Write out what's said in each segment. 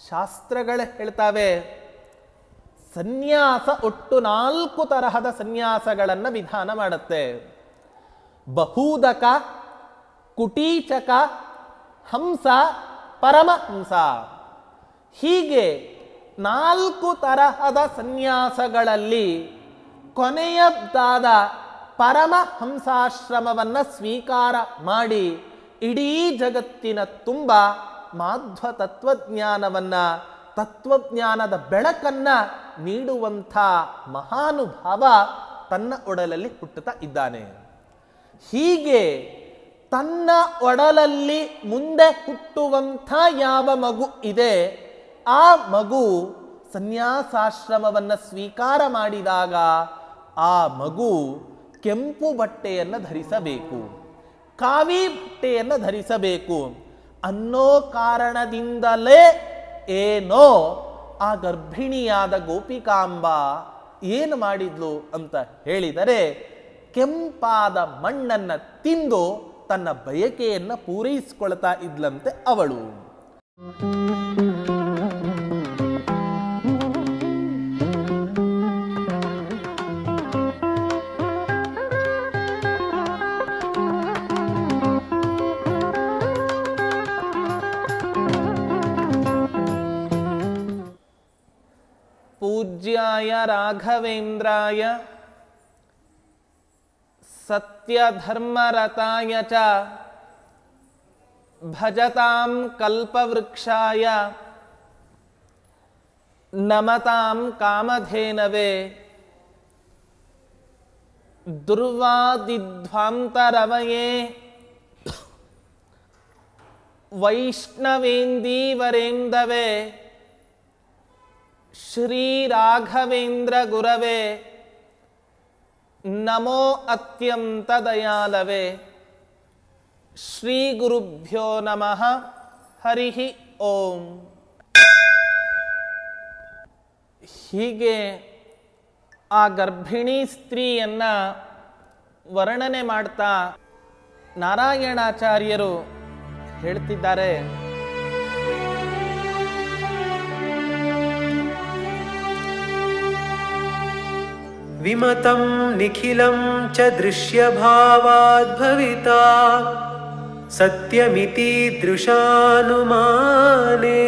ಶಾಸ್ತ್ರಗಳೇ ಹೇಳ್ತಾವೆ, ಸನ್ಯಾಸ ಒಟ್ಟು 4 ತರಹದ ಸನ್ಯಾಸಗಳನ್ನು ವಿಧಾನ ಮಾಡುತ್ತೆ. ಬಹೂದಕ, ಕುಟೀಚಕ, ಹಂಸ, ಪರಮಹಂಸ. ಹೀಗೆ 4 ತರಹದ ಸನ್ಯಾಸಗಳಲ್ಲಿ ಕೊನೆಯದಾದ ಪರಮಹಂಸಾಶ್ರಮವನ್ನು ಸ್ವೀಕಾರ ಮಾಡಿ ಇಡೀ ಜಗತ್ತಿನ ತುಂಬ ಮಾಧ್ವ ತತ್ವಜ್ಞಾನವನ್ನು, ತತ್ವಜ್ಞಾನದ ಬೆಳಕನ್ನು ನೀಡುವಂಥ ಮಹಾನುಭಾವ ತನ್ನ ಒಡಲಲ್ಲಿ ಹುಟ್ಟುತ್ತಾ ಇದ್ದಾನೆ. ಹೀಗೆ ತನ್ನ ಒಡಲಲ್ಲಿ ಮುಂದೆ ಹುಟ್ಟುವಂಥ ಯಾವ ಮಗು ಇದೆ, ಆ ಮಗು ಸನ್ಯಾಸಾಶ್ರಮವನ್ನು ಸ್ವೀಕಾರ ಮಾಡಿದಾಗ ಆ ಮಗು ಕೆಂಪು ಬಟ್ಟೆಯನ್ನು ಧರಿಸಬೇಕು, ಕಾವಿ ಬಟ್ಟೆಯನ್ನು ಧರಿಸಬೇಕು ಅನ್ನೋ ಕಾರಣದಿಂದಲೇ ಏನೋ ಆ ಗರ್ಭಿಣಿಯಾದ ಗೋಪಿಕಾಂಬ ಏನು ಮಾಡಿದ್ಲು ಅಂತ ಹೇಳಿದರೆ, ಕೆಂಪಾದ ಮಣ್ಣನ್ನು ತಿಂದು ತನ್ನ ಬಯಕೆಯನ್ನು ಪೂರೈಸಿಕೊಳ್ತಾ ಇದ್ಲಂತೆ ಅವಳು. ಪೂಜ್ಯಾಯ ರಾಘವೇಂದ್ರಾಯ ಸತ್ಯಧರ್ಮರತಾಯ ಚ ಭಜತಾಂ ಕಲ್ಪವೃಕ್ಷಾಯ ನಮತಾಂ ಕಾಮಧೇನವೇ ದುರ್ವಾದಿಧ್ವಾಂತರವಯೇ ವೈಷ್ಣವೇಂದೀವರೇಂದವೇ ಶ್ರೀ ರಾಘವೇಂದ್ರ ಗುರವೇ ನಮೋ ಅತ್ಯಂತ ದಯಾಲವೇ. ಶ್ರೀ ಗುರುಭ್ಯೋ ನಮಃ. ಹರಿ ಓಂ. ಹೀಗೆ ಆ ಗರ್ಭಿಣಿ ಸ್ತ್ರೀಯನ್ನ ವರ್ಣನೆ ಮಾಡ್ತಾ ನಾರಾಯಣಾಚಾರ್ಯರು ಹೇಳ್ತಿದ್ದಾರೆ, ವಿಮತಂ ನಿಖಿಲಂ ಚ ದೃಶ್ಯಭಾವಾದ್ಭವಿತಾ ಸತ್ಯಮಿತಿ ದೃಶಾನುಮಾನೇ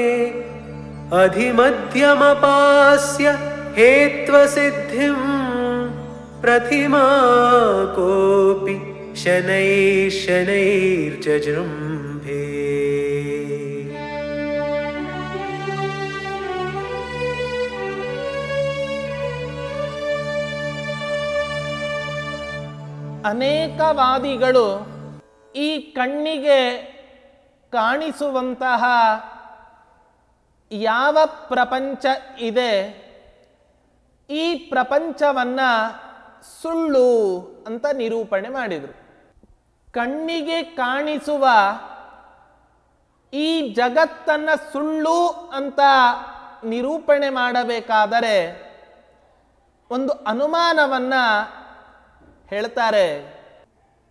ಅಧಿಮಧ್ಯಮಪಾಸ್ಯ ಹೇತ್ವಸಿದ್ಧಿಂ ಪ್ರತಿಮಾ ಕೋಪಿ ಶನೈರ್ಜೃಂಭೇ. ಅನೇಕ ವಾದಿಗಳು ಈ ಕಣ್ಣಿಗೆ ಕಾಣಿಸುವಂತಹ ಯಾವ ಪ್ರಪಂಚ ಇದೆ, ಈ ಪ್ರಪಂಚವನ್ನು ಸುಳ್ಳು ಅಂತ ನಿರೂಪಣೆ ಮಾಡಿದರು. ಕಣ್ಣಿಗೆ ಕಾಣಿಸುವ ಈ ಜಗತ್ತನ್ನು ಸುಳ್ಳು ಅಂತ ನಿರೂಪಣೆ ಮಾಡಬೇಕಾದರೆ ಒಂದು ಅನುಮಾನವನ್ನು ಹೇಳ್ತಾರೆ.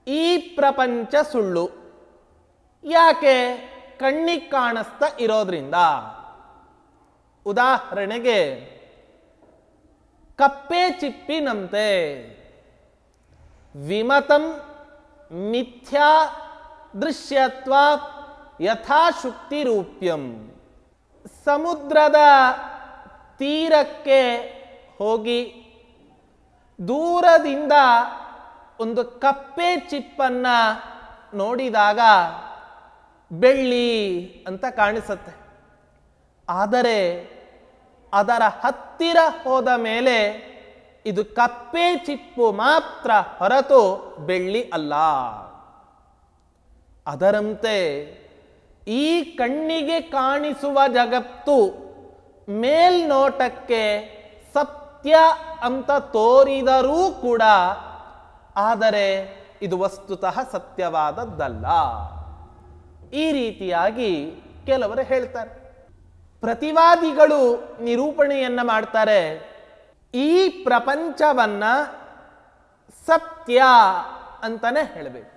ಈ ಪ್ರಪಂಚ ಸುಳ್ಳು ಯಾಕೆ? ಕಣ್ಣಿಗೆ ಕಾಣಿಸ್ತಾ ಇರೋದ್ರಿಂದ. ಉದಾಹರಣೆಗೆ ಕಪ್ಪೆ ಚಿಪ್ಪಿನಂತೆ ವಿಮತಂ ಮಿಥ್ಯಾ ದೃಶ್ಯತ್ವ ಯಥಾಶುಕ್ತಿ ರೂಪ್ಯಂ. ಸಮುದ್ರದ ತೀರಕ್ಕೆ ಹೋಗಿ ದೂರದಿಂದ ಒಂದು ಕಪ್ಪೆ ಚಿಪ್ಪನ್ನ ನೋಡಿದಾಗ ಬೆಳ್ಳಿ ಅಂತ ಕಾಣಿಸುತ್ತೆ. ಆದರೆ ಅದರ ಹತ್ತಿರ ಹೋದ ಮೇಲೆ ಇದು ಕಪ್ಪೆ ಚಿಪ್ಪು ಮಾತ್ರ ಹೊರತು ಬೆಳ್ಳಿ ಅಲ್ಲ. ಅದರಂತೆ ಈ ಕಣ್ಣಿಗೆ ಕಾಣಿಸುವ ಜಗತ್ತು ಮೇಲ್ನೋಟಕ್ಕೆ ಸತ್ಯ ಅಂತ ತೋರಿದರೂ ಕೂಡ ಆದರೆ ಇದು ವಸ್ತುತಃ ಸತ್ಯವಾದದ್ದಲ್ಲ. ಈ ರೀತಿಯಾಗಿ ಕೆಲವರು ಹೇಳ್ತಾರೆ. ಪ್ರತಿವಾದಿಗಳು ನಿರೂಪಣೆಯನ್ನ ಮಾಡ್ತಾರೆ. ಈ ಪ್ರಪಂಚವನ್ನ ಸತ್ಯ ಅಂತಾನೆ ಹೇಳಬೇಕು.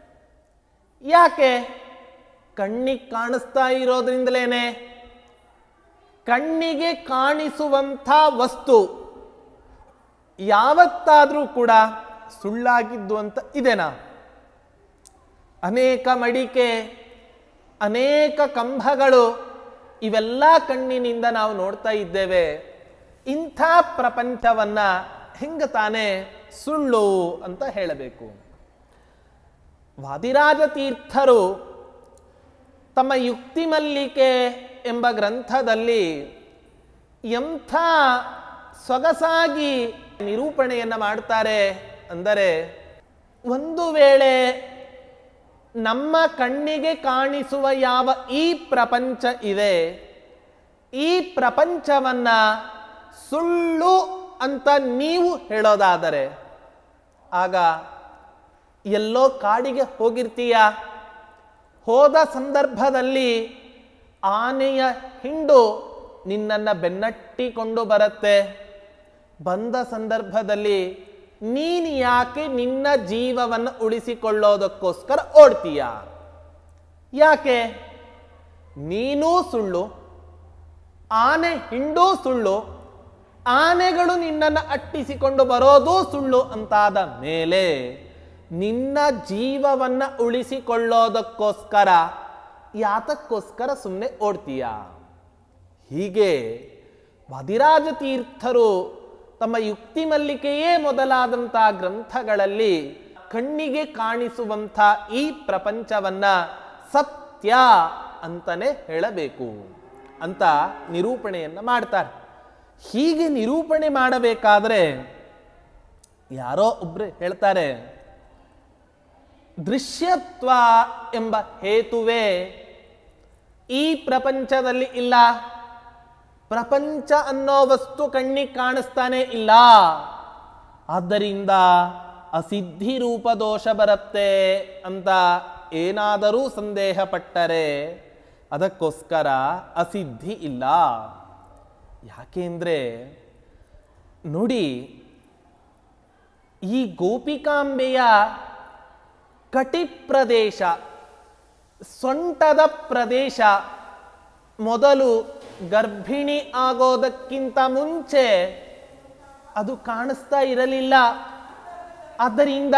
ಯಾಕೆ? ಕಣ್ಣಿಗೆ ಕಾಣಿಸ್ತಾ ಇರೋದ್ರಿಂದಲೇನೆ. ಕಣ್ಣಿಗೆ ಕಾಣಿಸುವಂಥ ವಸ್ತು ಯಾವತ್ತಾದರೂ ಕೂಡ ಸುಳ್ಳಾಗಿದ್ದು ಅಂತ ಇದೆನಾ? ಅನೇಕ ಮಡಿಕೆ, ಅನೇಕ ಕಂಬಗಳು, ಇವೆಲ್ಲ ಕಣ್ಣಿನಿಂದ ನಾವು ನೋಡ್ತಾ ಇದ್ದೇವೆ. ಇಂಥ ಪ್ರಪಂಚವನ್ನ ಹೆಂಗ ತಾನೇ ಸುಳ್ಳು ಅಂತ ಹೇಳಬೇಕು? ವಾದಿರಾಜ ತೀರ್ಥರು ತಮ್ಮ ಯುಕ್ತಿ ಮಲ್ಲಿಕೆ ಎಂಬ ಗ್ರಂಥದಲ್ಲಿ ಎಂಥ ಸೊಗಸಾಗಿ ನಿರೂಪಣೆಯನ್ನು ಮಾಡ್ತಾರೆ ಅಂದರೆ, ಒಂದು ವೇಳೆ ನಮ್ಮ ಕಣ್ಣಿಗೆ ಕಾಣಿಸುವ ಯಾವ ಈ ಪ್ರಪಂಚ ಇದೆ, ಈ ಪ್ರಪಂಚವನ್ನ ಸುಳ್ಳು ಅಂತ ನೀವು ಹೇಳೋದಾದರೆ, ಆಗ ಎಲ್ಲೋ ಕಾಡಿಗೆ ಹೋಗಿರ್ತೀಯ, ಹೋದ ಸಂದರ್ಭದಲ್ಲಿ ಆನೆಯ ಹಿಂಡು ನಿನ್ನನ್ನು ಬೆನ್ನಟ್ಟಿಕೊಂಡು ಬರುತ್ತೆ. ಬಂದ ಸಂದರ್ಭದಲ್ಲಿ ನೀನು ಯಾಕೆ ನಿನ್ನ ಜೀವವನ್ನು ಉಳಿಸಿಕೊಳ್ಳೋದಕ್ಕೋಸ್ಕರ ಓಡ್ತೀಯ? ಯಾಕೆ? ನೀನೂ ಸುಳ್ಳು, ಆನೆ ಹಿಂಡೂ ಸುಳ್ಳು, ಆನೆಗಳು ನಿನ್ನನ್ನು ಅಟ್ಟಿಸಿಕೊಂಡು ಬರೋದು ಸುಳ್ಳು ಅಂತಾದ ಮೇಲೆ ನಿನ್ನ ಜೀವವನ್ನು ಉಳಿಸಿಕೊಳ್ಳೋದಕ್ಕೋಸ್ಕರ ಯಾತಕ್ಕೋಸ್ಕರ ಸುಮ್ಮನೆ ಓಡ್ತೀಯ? ಹೀಗೆ ವಾದಿರಾಜ ತೀರ್ಥರು ತಮ್ಮ ಯುಕ್ತಿ ಮಲ್ಲಿಕೆಯೇ ಮೊದಲಾದಂಥ ಗ್ರಂಥಗಳಲ್ಲಿ ಕಣ್ಣಿಗೆ ಕಾಣಿಸುವಂಥ ಈ ಪ್ರಪಂಚವನ್ನ ಸತ್ಯ ಅಂತಲೇ ಹೇಳಬೇಕು ಅಂತ ನಿರೂಪಣೆಯನ್ನು ಮಾಡ್ತಾರೆ. ಹೀಗೆ ನಿರೂಪಣೆ ಮಾಡಬೇಕಾದ್ರೆ ಯಾರೋ ಒಬ್ರು ಹೇಳ್ತಾರೆ, ದೃಶ್ಯತ್ವ ಎಂಬ ಹೇತುವೇ ಈ ಪ್ರಪಂಚದಲ್ಲಿ ಇಲ್ಲ, ಪ್ರಪಂಚ ಅನ್ನೋ ವಸ್ತು ಕಣ್ಣಿಗೆ ಕಾಣಿಸ್ತಾನೆ ಇಲ್ಲ, ಆದ್ದರಿಂದ ಅಸಿದ್ಧಿ ರೂಪ ದೋಷ ಬರುತ್ತೆ ಅಂತ ಏನಾದರೂ ಸಂದೇಹ ಪಟ್ಟರೆ ಅದಕ್ಕೋಸ್ಕರ ಅಸಿದ್ಧಿ ಇಲ್ಲ. ಯಾಕೆಂದ್ರೆ ನೋಡಿ, ಈ ಗೋಪಿಕಾಂಬೆಯ ಕಟಿ ಪ್ರದೇಶ, ಸೊಂಟದ ಪ್ರದೇಶ ಮೊದಲು ಗರ್ಭಿಣಿ ಆಗೋದಕ್ಕಿಂತ ಮುಂಚೆ ಅದು ಕಾಣಿಸ್ತಾ ಇರಲಿಲ್ಲ. ಆದ್ದರಿಂದ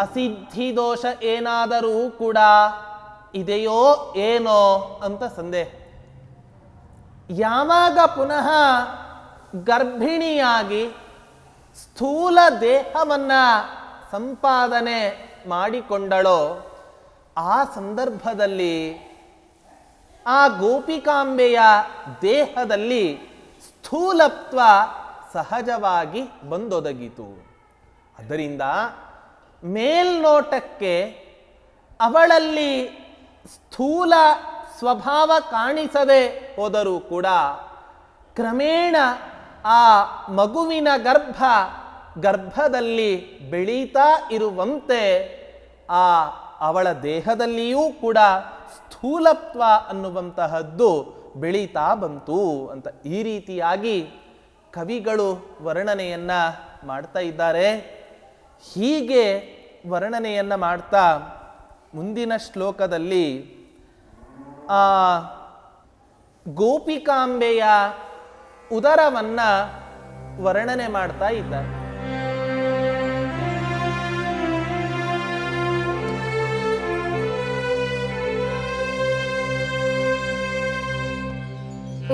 ಅಸಿದ್ಧಿ ದೋಷ ಏನಾದರೂ ಕೂಡ ಇದೆಯೋ ಏನೋ ಅಂತ ಸಂದೇಹ. ಯಾವಾಗ ಪುನಃ ಗರ್ಭಿಣಿಯಾಗಿ ಸ್ಥೂಲ ದೇಹವನ್ನ ಸಂಪಾದನೆ ಮಾಡಿಕೊಂಡಳೋ ಆ ಸಂದರ್ಭದಲ್ಲಿ ಆ ಗೋಪಿಕಾಂಬೆಯ ದೇಹದಲ್ಲಿ ಸ್ಥೂಲತ್ವ ಸಹಜವಾಗಿ ಬಂದೊದಗಿತು. ಅದರಿಂದ ಮೇಲ್ನೋಟಕ್ಕೆ ಅವಳಲ್ಲಿ ಸ್ಥೂಲ ಸ್ವಭಾವ ಕಾಣಿಸದೆ ಹೋದರೂ ಕೂಡ ಕ್ರಮೇಣ ಆ ಮಗುವಿನ ಗರ್ಭದಲ್ಲಿ ಬೆಳೀತಾ ಇರುವಂತೆ ಅವಳ ದೇಹದಲ್ಲಿಯೂ ಕೂಡ ಸ್ಥೂಲತ್ವ ಅನ್ನುವಂತಹದ್ದು ಬೆಳೀತಾ ಬಂತು ಅಂತ ಈ ರೀತಿಯಾಗಿ ಕವಿಗಳು ವರ್ಣನೆಯನ್ನ ಮಾಡ್ತಾ ಇದ್ದಾರೆ. ಹೀಗೆ ವರ್ಣನೆಯನ್ನ ಮಾಡ್ತಾ ಮುಂದಿನ ಶ್ಲೋಕದಲ್ಲಿ ಗೋಪಿಕಾಂಬೆಯ ಉದರವನ್ನ ವರ್ಣನೆ ಮಾಡ್ತಾ ಇದ್ದಾರೆ.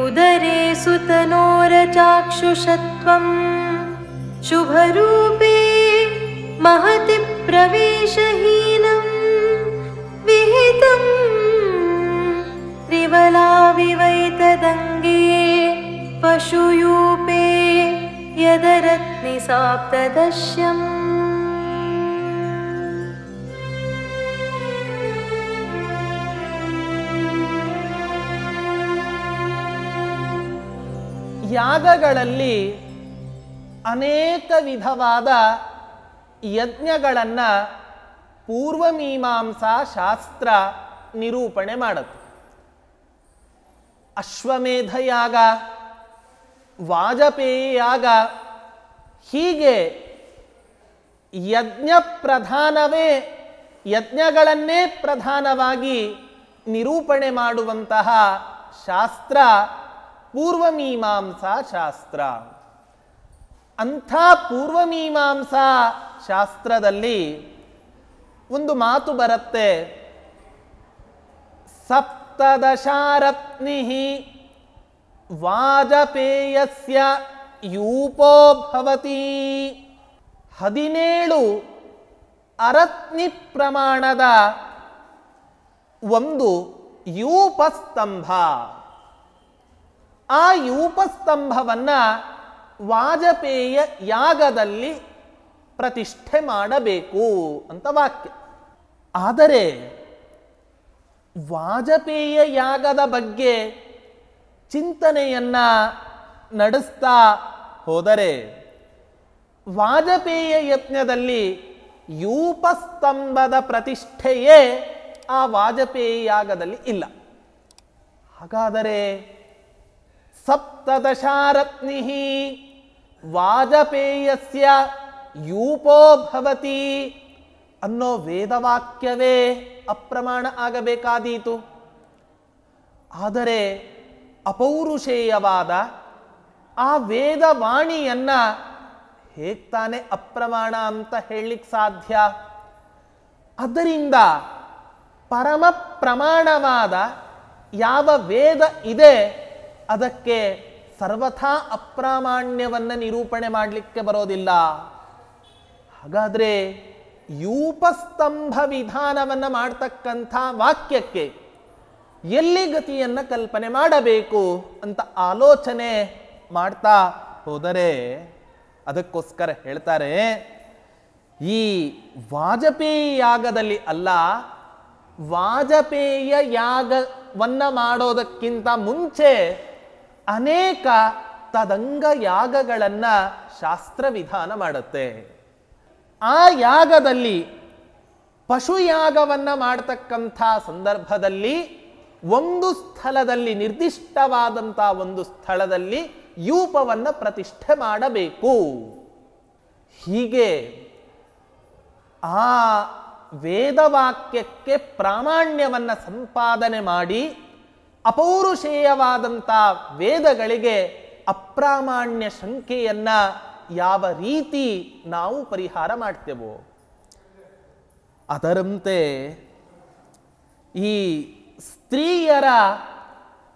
ಉದರೇ ಸುತನೋರಚಾಕ್ಷುಷತ್ವಂ ಶುಭರೂಪೇ ಮಹತಿ ಪ್ರವೇಶಹೀನಂ ವಿಹಿತಂ ತ್ರಿವಲಾವಿವೈತದಂಗೇ ಪಶುಯೂಪೇ ಯದರತ್ನಿಸಾಪ್ತದಶ್ಯಂ. ಯಾಗಗಳಲ್ಲಿ ಅನೇಕ ವಿಧವಾದ ಯಜ್ಞಗಳನ್ನು ಪೂರ್ವಮೀಮಾಂಸಾ ಶಾಸ್ತ್ರ ನಿರೂಪಣೆ ಮಾಡುತ್ತೆ. ಅಶ್ವಮೇಧ ಯಾಗ, ವಾಜಪೇಯಿ ಯಾಗ, ಹೀಗೆ ಯಜ್ಞಗಳನ್ನೇ ಪ್ರಧಾನವಾಗಿ ನಿರೂಪಣೆ ಮಾಡುವಂತಹ ಶಾಸ್ತ್ರ ಪೂರ್ವಮೀಮಾಂಸಾ ಶಾಸ್ತ್ರ. ಅಂಥ ಪೂರ್ವಮೀಮಾಂಸಾ ಶಾಸ್ತ್ರದಲ್ಲಿ ಒಂದು ಮಾತು ಬರುತ್ತೆ, ಸಪ್ತದಶಾರತ್ನಿ ವಾಜಪೇಯಸ್ಯ ಯೂಪೋ ಭವತಿ. 17 ಅರತ್ನಿ ಪ್ರಮಾಣದ ಒಂದು ಯೂಪಸ್ತಂಭ. ಆ ಯೂಪಸ್ತಂಭವನ್ನು ವಾಜಪೇಯ ಯಾಗದಲ್ಲಿ ಪ್ರತಿಷ್ಠೆ ಮಾಡಬೇಕು ಅಂತ ವಾಕ್ಯ. ಆದರೆ ವಾಜಪೇಯ ಯಾಗದ ಬಗ್ಗೆ ಚಿಂತನೆಯನ್ನ ನಡೆಸ್ತಾ ಹೋದರೆ ವಾಜಪೇಯ ಯಜ್ಞದಲ್ಲಿ ಯೂಪಸ್ತಂಭದ ಪ್ರತಿಷ್ಠೆಯೇ ಆ ವಾಜಪೇಯ ಯಾಗದಲ್ಲಿ ಇಲ್ಲ. ಹಾಗಾದರೆ ಸಪ್ತದಶಾರತ್ನಿ ವಾಜಪೇಯಸ್ಯ ಯೂಪೋ ಭವತಿ ಅನ್ನೋ ವೇದವಾಕ್ಯವೇ ಅಪ್ರಮಾಣ ಆಗಬೇಕಾದೀತು. ಆದರೆ ಅಪೌರುಷೇಯವಾದ ಆ ವೇದವಾಣಿಯನ್ನ ಹೇಗೆ ತಾನೇ ಅಪ್ರಮಾಣ ಅಂತ ಹೇಳಲಿಕ್ಕೆ ಸಾಧ್ಯ? ಆದ್ದರಿಂದ ಪರಮ ಪ್ರಮಾಣವಾದ ಯಾವ ವೇದ ಇದೆ ಅದಕ್ಕೆ ಸರ್ವಥಾ ಅಪ್ರಾಮಾಣ್ಯವನ್ನು ನಿರೂಪಣೆ ಮಾಡಲಿಕ್ಕೆ ಬರೋದಿಲ್ಲ. ಹಾಗಾದರೆ ಯೂಪಸ್ತಂಭ ವಿಧಾನವನ್ನು ಮಾಡ್ತಕ್ಕಂಥ ವಾಕ್ಯಕ್ಕೆ ಎಲ್ಲಿ ಗತಿಯನ್ನು ಕಲ್ಪನೆ ಮಾಡಬೇಕು ಅಂತ ಆಲೋಚನೆ ಮಾಡ್ತಾ ಹೋದರೆ ಅದಕ್ಕೋಸ್ಕರ ಹೇಳ್ತಾರೆ, ಈ ವಾಜಪೇಯ ಯಾಗದಲ್ಲಿ ಅಲ್ಲ, ವಾಜಪೇಯ ಯಾಗವನ್ನು ಮಾಡೋದಕ್ಕಿಂತ ಮುಂಚೆ ಅನೇಕ ತದಂಗ ಯಾಗಗಳನ್ನು ಶಾಸ್ತ್ರ ವಿಧಾನ ಮಾಡುತ್ತೆ. ಆ ಯಾಗದಲ್ಲಿ ಪಶುಯಾಗವನ್ನು ಮಾಡತಕ್ಕಂಥ ಸಂದರ್ಭದಲ್ಲಿ ಒಂದು ಸ್ಥಳದಲ್ಲಿ, ನಿರ್ದಿಷ್ಟವಾದಂಥ ಒಂದು ಸ್ಥಳದಲ್ಲಿ ಯೂಪವನ್ನು ಪ್ರತಿಷ್ಠೆ ಮಾಡಬೇಕು. ಹೀಗೆ ಆ ವೇದವಾಕ್ಯಕ್ಕೆ ಪ್ರಾಮಾಣ್ಯವನ್ನು ಸಂಪಾದನೆ ಮಾಡಿ ಅಪೌರುಷೇಯವಾದಂಥ ವೇದಗಳಿಗೆ ಅಪ್ರಾಮಾಣ್ಯ ಶಂಕೆಯನ್ನ ಯಾವ ರೀತಿ ನಾವು ಪರಿಹಾರ ಮಾಡ್ತೇವೋ ಅದರಂತೆ ಈ ಸ್ತ್ರೀಯರ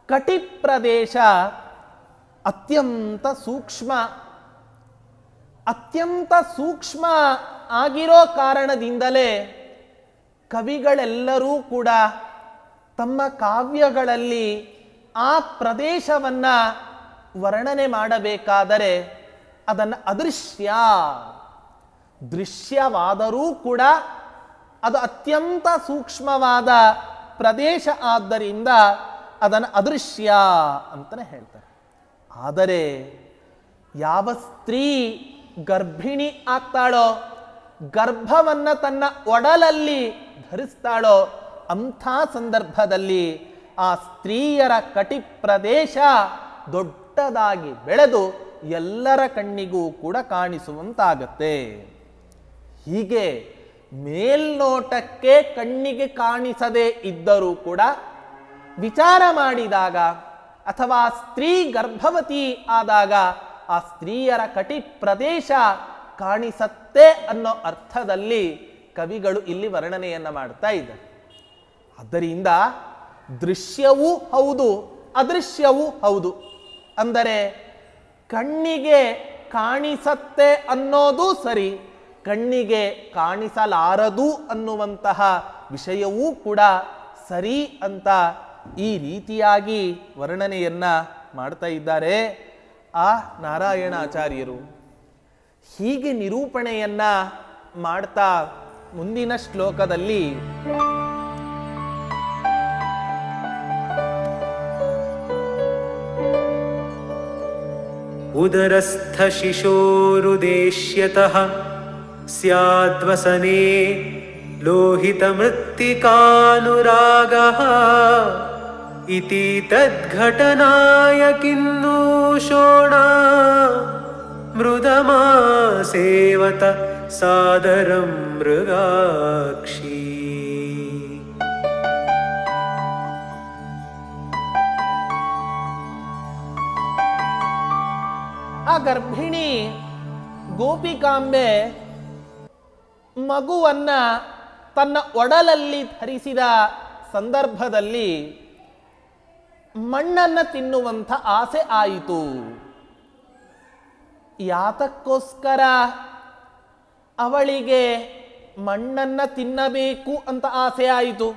ಕಟಿಪ್ರದೇಶ ಅತ್ಯಂತ ಸೂಕ್ಷ್ಮ ಆಗಿರೋ ಕಾರಣದಿಂದಲೇ ಕವಿಗಳೆಲ್ಲರೂ ಕೂಡ ತಮ್ಮ ಕಾವ್ಯಗಳಲ್ಲಿ ಆ ಪ್ರದೇಶವನ್ನು ವರ್ಣನೆ ಮಾಡಬೇಕಾದರೆ ಅದನ್ನು ದೃಶ್ಯವಾದರೂ ಕೂಡ ಅದು ಅತ್ಯಂತ ಸೂಕ್ಷ್ಮವಾದ ಪ್ರದೇಶ ಆದ್ದರಿಂದ ಅದನ್ನು ಅದೃಶ್ಯ ಅಂತಲೇ ಹೇಳ್ತಾರೆ. ಆದರೆ ಯಾವ ಸ್ತ್ರೀ ಗರ್ಭಿಣಿ ಆಗ್ತಾಳೋ, ಗರ್ಭವನ್ನು ತನ್ನ ಒಡಲಲ್ಲಿ ಧರಿಸ್ತಾಳೋ, ಅಂಥ ಸಂದರ್ಭದಲ್ಲಿ ಆ ಸ್ತ್ರೀಯರ ಕಟಿ ಪ್ರದೇಶ ದೊಡ್ಡದಾಗಿ ಬೆಳೆದು ಎಲ್ಲರ ಕಣ್ಣಿಗೂ ಕೂಡ ಕಾಣಿಸುವಂತಾಗತ್ತೆ. ಹೀಗೆ ಮೇಲ್ನೋಟಕ್ಕೆ ಕಣ್ಣಿಗೆ ಕಾಣಿಸದೇ ಇದ್ದರೂ ಕೂಡ ವಿಚಾರ ಮಾಡಿದಾಗ ಅಥವಾ ಸ್ತ್ರೀ ಗರ್ಭವತಿ ಆದಾಗ ಆ ಸ್ತ್ರೀಯರ ಕಟಿ ಪ್ರದೇಶ ಕಾಣಿಸತ್ತೆ ಅನ್ನೋ ಅರ್ಥದಲ್ಲಿ ಕವಿಗಳು ಇಲ್ಲಿ ವರ್ಣನೆಯನ್ನ ಮಾಡ್ತಾ ಇದ್ದಾರೆ. ಆದ್ದರಿಂದ ದೃಶ್ಯವೂ ಹೌದು, ಅದೃಶ್ಯವೂ ಹೌದು. ಅಂದರೆ ಕಣ್ಣಿಗೆ ಕಾಣಿಸತ್ತೆ ಅನ್ನೋದು ಸರಿ, ಕಣ್ಣಿಗೆ ಕಾಣಿಸಲಾರದು ಅನ್ನುವಂತಹ ವಿಷಯವೂ ಕೂಡ ಸರಿ ಅಂತ ಈ ರೀತಿಯಾಗಿ ವರ್ಣನೆಯನ್ನ ಮಾಡ್ತಾ ಇದ್ದಾರೆ ಆ ನಾರಾಯಣಾಚಾರ್ಯರು. ಹೀಗೆ ನಿರೂಪಣೆಯನ್ನ ಮಾಡ್ತಾ ಮುಂದಿನ ಶ್ಲೋಕದಲ್ಲಿ ಉದರಸ್ಥ ಶಿಶೋರುದೇಶ್ಯತಃ ಸ್ಯಾದ್ವಸನೆ ಲೋಹಿತ ಮೃತ್ತಿಕಾನುರಾಗಃ ಇತಿ ತದ್ಘಟನಾಯ ಕಿನ್ನು ಶೋಣ ಮೃದಮಾ ಸೇವತ ಸಾದರಂ ಮೃಗಾಕ್ಷಿ. ಆ ಗರ್ಭಿಣಿ ಗೋಪಿಕಾಂಬೆ ಮಗುವನ್ನ ತನ್ನ ಒಡಲಲ್ಲಿ ಧರಿಸಿದ ಸಂದರ್ಭದಲ್ಲಿ ಮಣ್ಣನ್ನು ತಿನ್ನುವಂಥ ಆಸೆ ಆಯಿತು. ಯಾತಕ್ಕೋಸ್ಕರ ಅವಳಿಗೆ ಮಣ್ಣನ್ನು ತಿನ್ನಬೇಕು ಅಂತ ಆಸೆ ಆಯಿತು?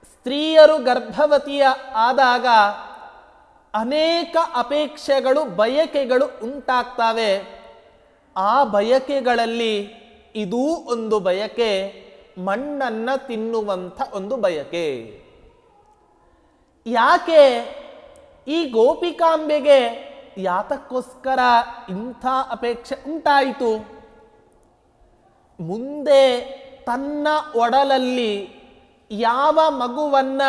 ಸ್ತ್ರೀಯರು ಗರ್ಭವತಿಯ ಆದಾಗ ಅನೇಕ ಅಪೇಕ್ಷೆಗಳು, ಬಯಕೆಗಳು ಉಂಟಾಗ್ತವೆ. ಆ ಬಯಕೆಗಳಲ್ಲಿ ಇದೂ ಒಂದು ಬಯಕೆ, ಮಣ್ಣನ್ನು ತಿನ್ನುವಂಥ ಒಂದು ಬಯಕೆ. ಯಾಕೆ ಈ ಗೋಪಿಕಾಂಬೆಗೆ ಯಾತಕ್ಕೋಸ್ಕರ ಇಂಥ ಅಪೇಕ್ಷೆ ಉಂಟಾಯಿತು? ಮುಂದೆ ತನ್ನ ಒಡಲಲ್ಲಿ ಯಾವ ಮಗುವನ್ನ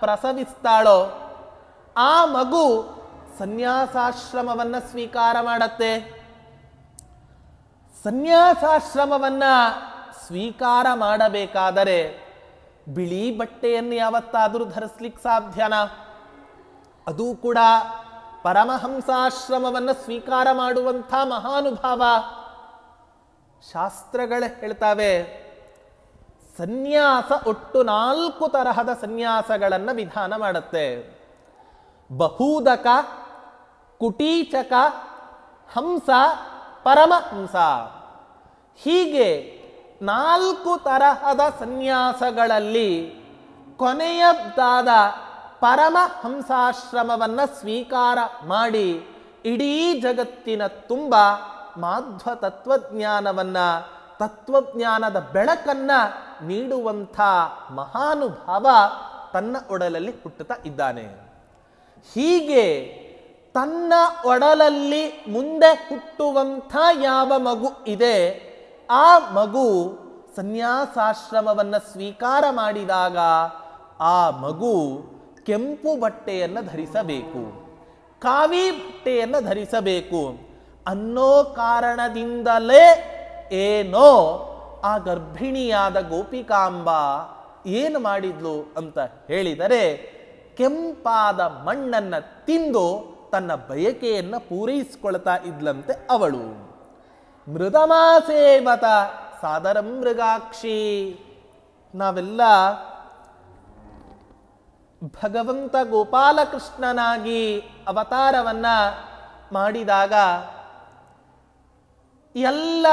ಪ್ರಸವಿಸ್ತಾಳೋ ಆ ಮಗು ಸನ್ಯಾಸಾಶ್ರಮವನ್ನ ಸ್ವೀಕಾರ ಮಾಡತ್ತೆ. ಸನ್ಯಾಸಾಶ್ರಮವನ್ನ ಸ್ವೀಕಾರ ಮಾಡಬೇಕಾದರೆ ಬಿಳಿ ಬಟ್ಟೆಯನ್ನು ಯಾವತ್ತಾದರೂ ಧರಿಸ್ಲಿಕ್ಕೆ ಸಾಧ್ಯನಾ? ಅದು ಕೂಡ ಪರಮಹಂಸಾಶ್ರಮವನ್ನು ಸ್ವೀಕಾರ ಮಾಡುವಂಥ ಮಹಾನುಭಾವ. ಶಾಸ್ತ್ರಗಳೇ ಹೇಳ್ತಾವೆ, ಸನ್ಯಾಸ ಒಟ್ಟು 4 ತರಹದ ಸನ್ಯಾಸಗಳನ್ನು ವಿಧಾನ ಮಾಡುತ್ತೆ. ಬಹೂದಕ, ಕುಟೀಚಕ, ಹಂಸ, ಪರಮಹಂಸ. ಹೀಗೆ 4 ತರಹದ ಸನ್ಯಾಸಗಳಲ್ಲಿ ಕೊನೆಯದಾದ ಪರಮಹಂಸಾಶ್ರಮವನ್ನು ಸ್ವೀಕಾರ ಮಾಡಿ ಇಡೀ ಜಗತ್ತಿನ ತುಂಬ ಮಾಧ್ವ ತತ್ವಜ್ಞಾನದ ಬೆಳಕನ್ನ ನೀಡುವಂಥ ಮಹಾನುಭಾವ ತನ್ನ ಒಡಲಲ್ಲಿ ಹುಟ್ಟುತ್ತಾ ಇದ್ದಾನೆ. ಹೀಗೆ ತನ್ನ ಒಡಲಲ್ಲಿ ಮುಂದೆ ಹುಟ್ಟುವಂಥ ಯಾವ ಮಗು ಇದೆ, ಆ ಮಗು ಸನ್ಯಾಸಾಶ್ರಮವನ್ನು ಸ್ವೀಕಾರ ಮಾಡಿದಾಗ ಆ ಮಗು ಕೆಂಪು ಬಟ್ಟೆಯನ್ನು ಧರಿಸಬೇಕು, ಕಾವಿ ಬಟ್ಟೆಯನ್ನು ಧರಿಸಬೇಕು ಅನ್ನೋ ಕಾರಣದಿಂದಲೇ ಏನೋ ಆ ಗರ್ಭಿಣಿಯಾದ ಗೋಪಿಕಾಂಬ ಏನು ಮಾಡಿದ್ಲು ಅಂತ ಹೇಳಿದರೆ, ಕೆಂಪಾದ ಮಣ್ಣನ್ನು ತಿಂದು ತನ್ನ ಬಯಕೆಯನ್ನು ಪೂರೈಸಿಕೊಳ್ತಾ ಇದ್ಲಂತೆ ಅವಳು. ಮೃದಮಾಸೇವತ ಸಾದರಂ ಮೃಗಾಕ್ಷಿ. ನಾವೆಲ್ಲ ಭಗವಂತ ಗೋಪಾಲಕೃಷ್ಣನಾಗಿ ಅವತಾರವನ್ನ ಮಾಡಿದಾಗ ಎಲ್ಲ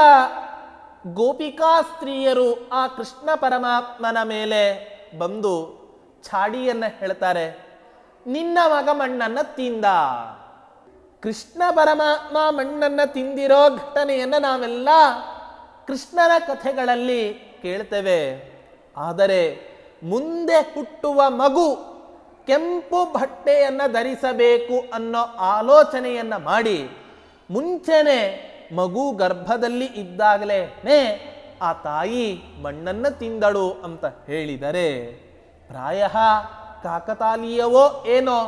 ಗೋಪಿಕಾ ಸ್ತ್ರೀಯರು ಆ ಕೃಷ್ಣ ಪರಮಾತ್ಮನ ಮೇಲೆ ಬಂದು ಛಾಡಿಯನ್ನು ಹೇಳ್ತಾರೆ, ನಿನ್ನ ಮಗ ಮಣ್ಣನ್ನು ತಿಂದ. ಕೃಷ್ಣ ಪರಮಾತ್ಮ ಮಣ್ಣನ್ನು ತಿಂದಿರೋ ಘಟನೆಯನ್ನು ನಾವೆಲ್ಲ ಕೃಷ್ಣನ ಕಥೆಗಳಲ್ಲಿ ಕೇಳ್ತೇವೆ. ಆದರೆ ಮುಂದೆ ಹುಟ್ಟುವ ಮಗು ಕೆಂಪು ಬಟ್ಟೆಯನ್ನು ಧರಿಸಬೇಕು ಅನ್ನೋ ಆಲೋಚನೆಯನ್ನು ಮಾಡಿ ಮುಂಚೆನೆ ಮಗು ಗರ್ಭದಲ್ಲಿ ಇದ್ದಾಗಲೇ ಆ ತಾಯಿ ಮಣ್ಣನ್ನು ತಿಂದಳು ಅಂತ ಹೇಳಿದರೆ ಪ್ರಾಯ ಕಾಕತಾಳೀಯವೋ ಏನೋ,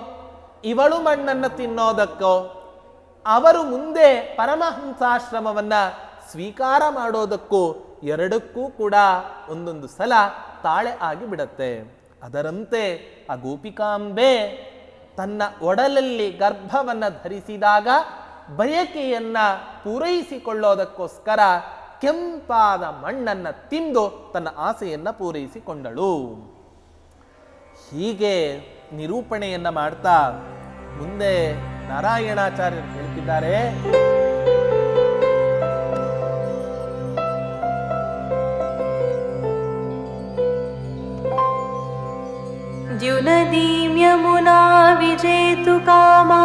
ಇವಳು ಮಣ್ಣನ್ನು ತಿನ್ನೋದಕ್ಕೋ ಅವರು ಮುಂದೆ ಪರಮಹಂಸಾಶ್ರಮವನ್ನ ಸ್ವೀಕಾರ ಮಾಡೋದಕ್ಕೂ ಎರಡಕ್ಕೂ ಕೂಡ ಒಂದೊಂದು ಸಲ ತಾಳೆ ಆಗಿ ಬಿಡತ್ತೆ. ಅದರಂತೆ ಆ ಗೋಪಿಕಾಂಬೆ ತನ್ನ ಒಡಲಲ್ಲಿ ಗರ್ಭವನ್ನು ಧರಿಸಿದಾಗ ಬಯಕೆಯನ್ನ ಪೂರೈಸಿಕೊಳ್ಳೋದಕ್ಕೋಸ್ಕರ ಕೆಂಪಾದ ಮಣ್ಣನ್ನು ತಿಂದು ತನ್ನ ಆಸೆಯನ್ನ ಪೂರೈಸಿಕೊಂಡಳು. ಹೀಗೆ ನಿರೂಪಣೆಯನ್ನ ಮಾಡ್ತಾ ಮುಂದೆ ನಾರಾಯಣಾಚಾರ್ಯರು ಹೇಳ್ತಿದ್ದಾರೆ, द्युनदीं यमुना विजेतु कामा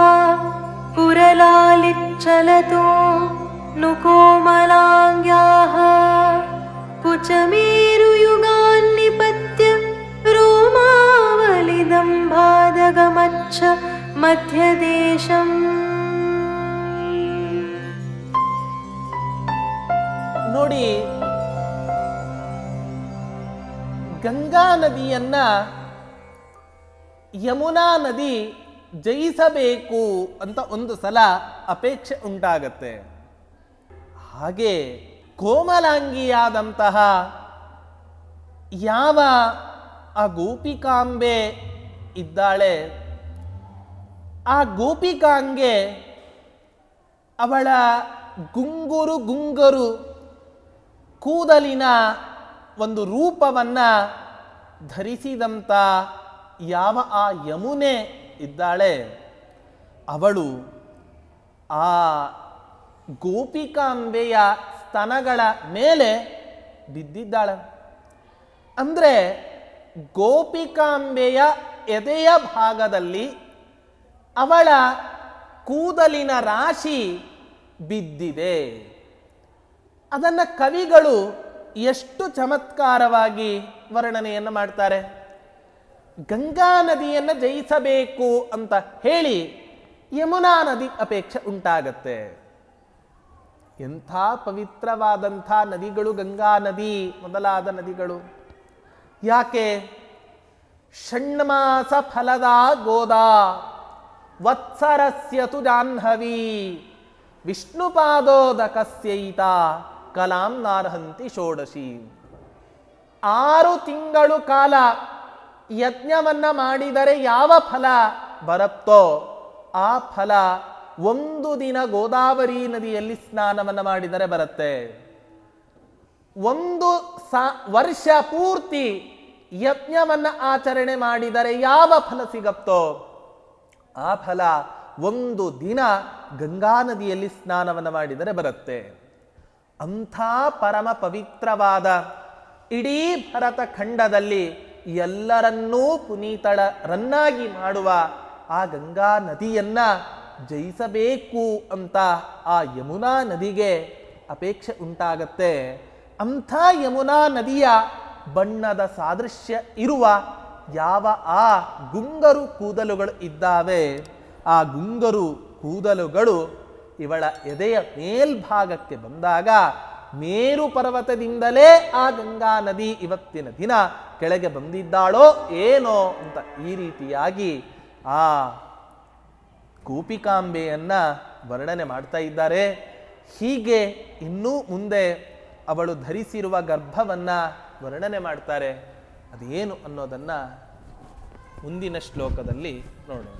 पुरलालिच्चलतो नुकोमलाङ्ग्याः कुचमेरुयुगान्निपत्य रोमावलिदम्भादगमच्छ मध्यदेशम्. ನೋಡಿ, ಗಂಗಾ ನದಿಯನ್ನ ಯಮುನಾ ನದಿ ಜಯಿಸಬೇಕು ಅಂತ ಒಂದು ಸಲ ಅಪೇಕ್ಷೆ ಉಂಟಾಗತ್ತೆ. ಹಾಗೆ ಕೋಮಲಾಂಗಿಯಾದಂತಹ ಯಾವ ಆ ಗೋಪಿಕಾಂಬೆ ಇದ್ದಾಳೆ, ಆ ಗೋಪಿಕಾಂಗೆ ಅವಳ ಗುಂಗುರು ಕೂದಲಿನ ಒಂದು ರೂಪವನ್ನು ಧರಿಸಿದಂಥ ಯಾವ ಆ ಯಮುನೆ ಇದ್ದಾಳೆ, ಅವಳು ಆ ಗೋಪಿಕಾಂಬೆಯ ಸ್ತನಗಳ ಮೇಲೆ ಬಿದ್ದಿದ್ದಾಳೆ. ಅಂದರೆ ಗೋಪಿಕಾಂಬೆಯ ಎದೆಯ ಭಾಗದಲ್ಲಿ ಅವಳ ಕೂದಲಿನ ರಾಶಿ ಬಿದ್ದಿದೆ. ಅದನ್ನು ಕವಿಗಳು ಎಷ್ಟು ಚಮತ್ಕಾರವಾಗಿ ವರ್ಣನೆಯನ್ನು ಮಾಡ್ತಾರೆ. ಗಂಗಾ ನದಿಯನ್ನು ಜಯಿಸಬೇಕು ಅಂತ ಹೇಳಿ ಯಮುನಾ ನದಿ ಅಪೇಕ್ಷೆ ಉಂಟಾಗತ್ತೆ. ಎಂಥ ಪವಿತ್ರವಾದಂಥ ನದಿಗಳು ಗಂಗಾ ನದಿ ಮೊದಲಾದ ನದಿಗಳು. ಯಾಕೆ? ಷಣ್ಮಾಸ ಫಲದ ಗೋದಾ ವತ್ಸರಸ್ಯತು ಜಾಹ್ನವಿ ವಿಷ್ಣುಪಾದೋದಕಸ್ಯೈತ ಕಲಾಂ ನಾರ್ಹಂತಿ ಷೋಡಶಿ. 6 ತಿಂಗಳು ಕಾಲ ಯಜ್ಞವನ್ನ ಮಾಡಿದರೆ ಯಾವ ಫಲ ಬರುತ್ತೋ ಆ ಫಲ ಒಂದು ದಿನ ಗೋದಾವರಿ ನದಿಯಲ್ಲಿ ಸ್ನಾನವನ್ನು ಮಾಡಿದರೆ ಬರುತ್ತೆ. ಒಂದು ವರ್ಷ ಪೂರ್ತಿ ಯಜ್ಞವನ್ನ ಆಚರಣೆ ಮಾಡಿದರೆ ಯಾವ ಫಲ ಸಿಗುತ್ತೋ ಆ ಫಲ ಒಂದು ದಿನ ಗಂಗಾ ನದಿಯಲ್ಲಿ ಸ್ನಾನವನ್ನು ಮಾಡಿದರೆ ಬರುತ್ತೆ. ಅಂಥ ಪರಮ ಪವಿತ್ರವಾದ ಇಡೀ ಭರತ ಖಂಡದಲ್ಲಿ ಎಲ್ಲರನ್ನೂ ಪುನೀತರನ್ನಾಗಿ ಮಾಡುವ ಆ ಗಂಗಾ ನದಿಯನ್ನ ಜಯಿಸಬೇಕು ಅಂತ ಆ ಯಮುನಾ ನದಿಗೆ ಅಪೇಕ್ಷೆ ಉಂಟಾಗತ್ತೆ. ಅಂಥ ಯಮುನಾ ನದಿಯ ಬಣ್ಣದ ಸಾದೃಶ್ಯ ಇರುವ ಯಾವ ಆ ಗುಂಗರು ಕೂದಲುಗಳು ಇದ್ದಾವೆ, ಆ ಗುಂಗರು ಕೂದಲುಗಳು ಇವಳ ಎದೆಯ ಮೇಲ್ಭಾಗಕ್ಕೆ ಬಂದಾಗ ಮೇರು ಪರ್ವತದಿಂದಲೇ ಆ ಗಂಗಾ ನದಿ ಇವತ್ತಿನ ದಿನ ಕೆಳಗೆ ಬಂದಿದ್ದಾಳೋ ಏನೋ ಅಂತ ಈ ರೀತಿಯಾಗಿ ಆ ಗೋಪಿಕಾಂಬೆಯನ್ನ ವರ್ಣನೆ ಮಾಡ್ತಾ ಇದ್ದಾರೆ. ಹೀಗೆ ಇನ್ನೂ ಮುಂದೆ ಅವಳು ಧರಿಸಿರುವ ಗರ್ಭವನ್ನ ವರ್ಣನೆ ಮಾಡ್ತಾರೆ. ಅದೇನು ಅನ್ನೋದನ್ನ ಮುಂದಿನ ಶ್ಲೋಕದಲ್ಲಿ ನೋಡೋಣ.